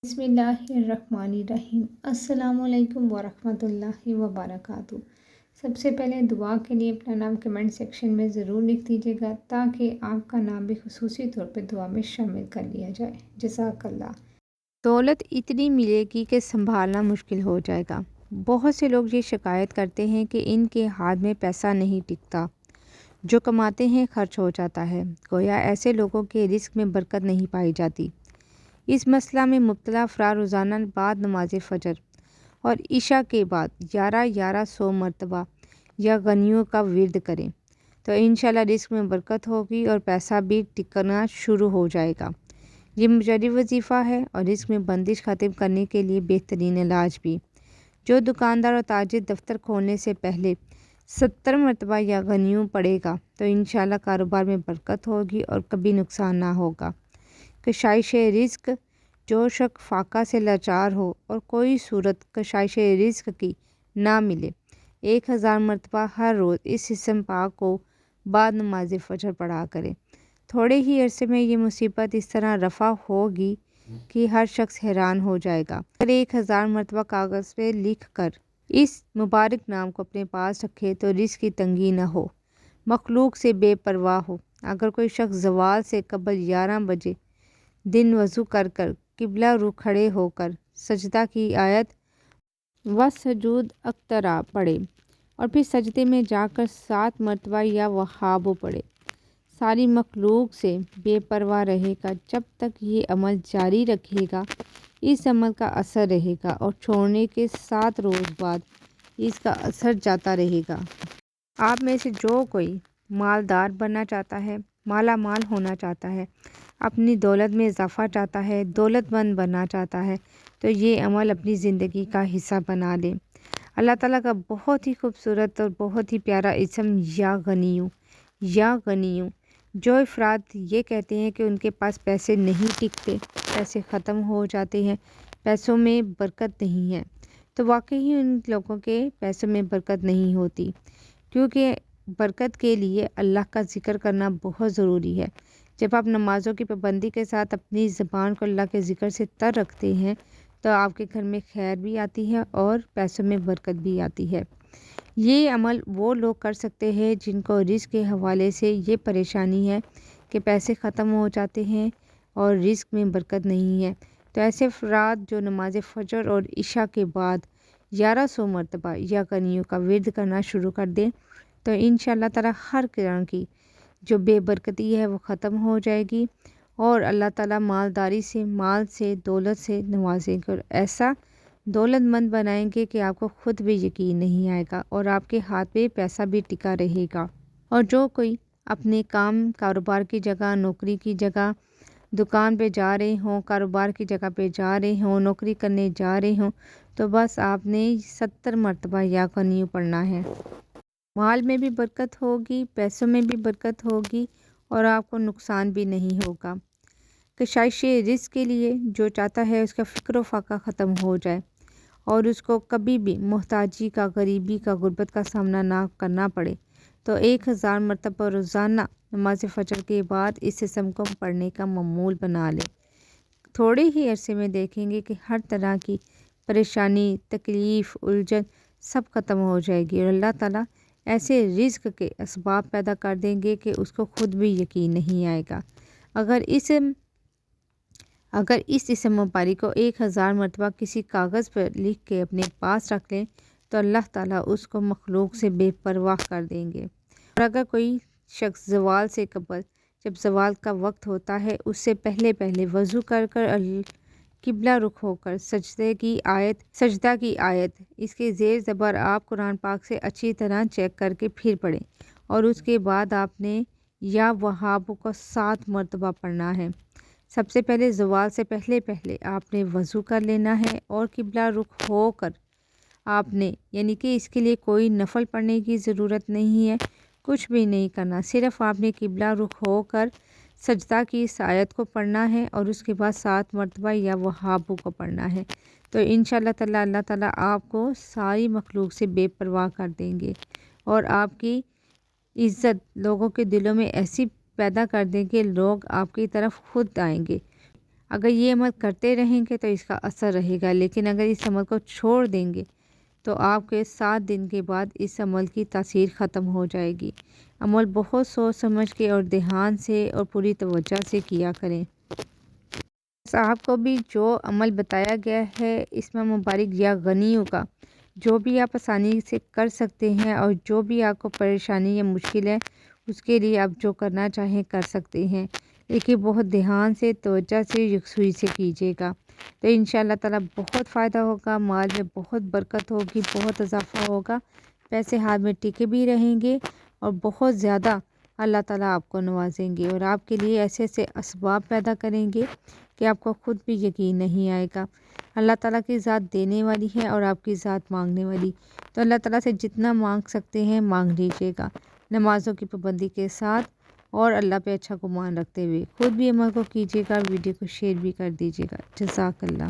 بسم اللہ الرحمن الرحیم۔ السلام علیکم ورحمۃ اللہ وبرکاتہ۔ سب سے پہلے دعا کے لیے اپنا نام کمنٹ سیکشن میں ضرور لکھ دیجیے گا تاکہ آپ کا نام بھی خصوصی طور پہ دعا میں شامل کر لیا جائے۔ جزاک اللہ۔ دولت اتنی ملے گی کہ سنبھالنا مشکل ہو جائے گا۔ بہت سے لوگ یہ شکایت کرتے ہیں کہ ان کے ہاتھ میں پیسہ نہیں ٹکتا، جو کماتے ہیں خرچ ہو جاتا ہے۔ گویا ایسے لوگوں کے رزق میں برکت نہیں پائی جاتی۔ اس مسئلہ میں مبتلا افراد روزانہ بعد نماز فجر اور عشاء کے بعد 11 مرتبہ یا غنیوں کا ورد کریں تو انشاءاللہ رزق میں برکت ہوگی اور پیسہ بھی ٹکنا شروع ہو جائے گا۔ یہ مجرب وظیفہ ہے اور رزق میں بندش ختم کرنے کے لیے بہترین علاج بھی۔ جو دکاندار اور تاجر دفتر کھولنے سے پہلے 70 مرتبہ یا غنیوں پڑھے گا تو انشاءاللہ کاروبار میں برکت ہوگی اور کبھی نقصان نہ ہوگا۔ کشائش رزق، جو شخص فاقہ سے لاچار ہو اور کوئی صورت کشائش رزق کی نہ ملے، 1000 مرتبہ ہر روز اس اسم پاک کو بعد نماز فجر پڑھا کرے۔ تھوڑے ہی عرصے میں یہ مصیبت اس طرح رفع ہوگی کہ ہر شخص حیران ہو جائے گا۔ اگر 1000 مرتبہ کاغذ پہ لکھ کر اس مبارک نام کو اپنے پاس رکھے تو رزق کی تنگی نہ ہو، مخلوق سے بے پرواہ ہو۔ اگر کوئی شخص زوال سے قبل 11 بجے دن وضو کر قبلہ رخ کھڑے ہو کر سجدہ کی آیت وَسَجُودَ اقترا پڑھے اور پھر سجدے میں جا کر 7 مرتبہ یا وہابو پڑھے، ساری مخلوق سے بے پرواہ رہے گا جب تک یہ عمل جاری رکھے گا۔ اس عمل کا اثر رہے گا اور چھوڑنے کے 7 روز بعد اس کا اثر جاتا رہے گا۔ آپ میں سے جو کوئی مالدار بننا چاہتا ہے، مالا مال ہونا چاہتا ہے، اپنی دولت میں اضافہ چاہتا ہے، دولت مند بننا چاہتا ہے تو یہ عمل اپنی زندگی کا حصہ بنا لے۔ اللہ تعالیٰ کا بہت ہی خوبصورت اور بہت ہی پیارا اسم یا غنیوں، یا غنیوں۔ جو افراد یہ کہتے ہیں کہ ان کے پاس پیسے نہیں ٹکتے، پیسے ختم ہو جاتے ہیں، پیسوں میں برکت نہیں ہے، تو واقعی ان لوگوں کے پیسوں میں برکت نہیں ہوتی، کیونکہ برکت کے لیے اللہ کا ذکر کرنا بہت ضروری ہے۔ جب آپ نمازوں کی پابندی کے ساتھ اپنی زبان کو اللہ کے ذکر سے تر رکھتے ہیں تو آپ کے گھر میں خیر بھی آتی ہے اور پیسوں میں برکت بھی آتی ہے۔ یہ عمل وہ لوگ کر سکتے ہیں جن کو رزق کے حوالے سے یہ پریشانی ہے کہ پیسے ختم ہو جاتے ہیں اور رزق میں برکت نہیں ہے، تو ایسے افراد جو نماز فجر اور عشاء کے بعد 1100 مرتبہ یا غنیوں کا ورد کرنا شروع کر دیں تو انشاءاللہ تعالیٰ ہر طرح کی جو بے برکتی ہے وہ ختم ہو جائے گی اور اللہ تعالیٰ مالداری سے، مال سے، دولت سے نوازیں گے اور ایسا دولت مند بنائیں گے کہ آپ کو خود بھی یقین نہیں آئے گا اور آپ کے ہاتھ پہ پیسہ بھی ٹکا رہے گا۔ اور جو کوئی اپنے کاروبار کی جگہ، نوکری کی جگہ، دکان پہ جا رہے ہوں، کاروبار کی جگہ پہ جا رہے ہوں، نوکری کرنے جا رہے ہوں تو بس آپ نے 70 مرتبہ یا غنیوں پڑھنا ہے۔ مال میں بھی برکت ہوگی، پیسوں میں بھی برکت ہوگی اور آپ کو نقصان بھی نہیں ہوگا۔ کشائش رزق کے لیے جو چاہتا ہے اس کا فکر و فاقہ ختم ہو جائے اور اس کو کبھی بھی محتاجی کا، غریبی کا، غربت کا سامنا نہ کرنا پڑے تو 1000 مرتبہ روزانہ نماز فجر کے بعد اس اسم کو پڑھنے کا معمول بنا لے۔ تھوڑے ہی عرصے میں دیکھیں گے کہ ہر طرح کی پریشانی، تکلیف، الجھن سب ختم ہو جائے گی اور اللہ تعالیٰ ایسے رزق کے اسباب پیدا کر دیں گے کہ اس کو خود بھی یقین نہیں آئے گا۔ اگر اس اسم مبارک کو 1000 مرتبہ کسی کاغذ پر لکھ کے اپنے پاس رکھ لیں تو اللہ تعالیٰ اس کو مخلوق سے بے پرواہ کر دیں گے۔ اور اگر کوئی شخص زوال سے قبل، جب زوال کا وقت ہوتا ہے اس سے پہلے وضو کر قبلہ رخ ہو کر سجدہ کی آیت اس کے زیر زبر آپ قرآن پاک سے اچھی طرح چیک کر کے پھر پڑھیں اور اس کے بعد آپ نے یا وہابو کو 7 مرتبہ پڑھنا ہے۔ سب سے پہلے زوال سے پہلے آپ نے وضو کر لینا ہے اور قبلہ رخ ہو کر آپ نے، یعنی کہ اس کے لیے کوئی نفل پڑھنے کی ضرورت نہیں ہے، کچھ بھی نہیں کرنا، صرف آپ نے قبلہ رخ ہو کر سجدہ کی اس آیت کو پڑھنا ہے اور اس کے بعد 7 مرتبہ یا وہابو کو پڑھنا ہے تو انشاءاللہ تعالیٰ اللہ تعالیٰ آپ کو ساری مخلوق سے بے پرواہ کر دیں گے اور آپ کی عزت لوگوں کے دلوں میں ایسی پیدا کر دیں کہ لوگ آپ کی طرف خود آئیں گے، اگر یہ عمل کرتے رہیں گے تو اس کا اثر رہے گا، لیکن اگر اس عمل کو چھوڑ دیں گے تو آپ کے 7 دن کے بعد اس عمل کی تاثیر ختم ہو جائے گی۔ عمل بہت سوچ سمجھ کے اور دھیان سے اور پوری توجہ سے کیا کریں۔ آپ کو بھی جو عمل بتایا گیا ہے اس میں مبارک یا غنیوں کا جو بھی آپ آسانی سے کر سکتے ہیں، اور جو بھی آپ کو پریشانی یا مشکل ہے اس کے لیے آپ جو کرنا چاہیں کر سکتے ہیں، لیکن بہت دھیان سے توجہ سے یکسوئی سے کیجیے گا تو انشاءاللہ تعالیٰ بہت فائدہ ہوگا، مال میں بہت برکت ہوگی، بہت اضافہ ہوگا، پیسے ہاتھ میں ٹکے بھی رہیں گے اور بہت زیادہ اللہ تعالیٰ آپ کو نوازیں گے اور آپ کے لیے ایسے ایسے اسباب پیدا کریں گے کہ آپ کو خود بھی یقین نہیں آئے گا۔ اللہ تعالیٰ کی ذات دینے والی ہے اور آپ کی ذات مانگنے والی، تو اللہ تعالیٰ سے جتنا مانگ سکتے ہیں مانگ لیجیے گا، نمازوں کی پابندی کے ساتھ اور اللہ پہ اچھا گمان رکھتے ہوئے۔ خود بھی عمل کو کیجیے گا، ویڈیو کو شیئر بھی کر دیجیے گا۔ جزاک اللہ۔